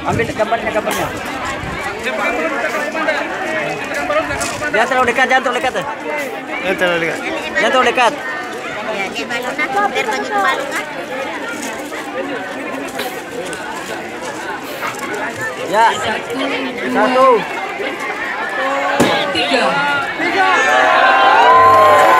Ambil gambarnya. Jangan terlalu dekat. Jangan terlalu dekat. Jangan terlalu dekat. Ya, dia balona, biar begitu balona. Ya. 1, 3.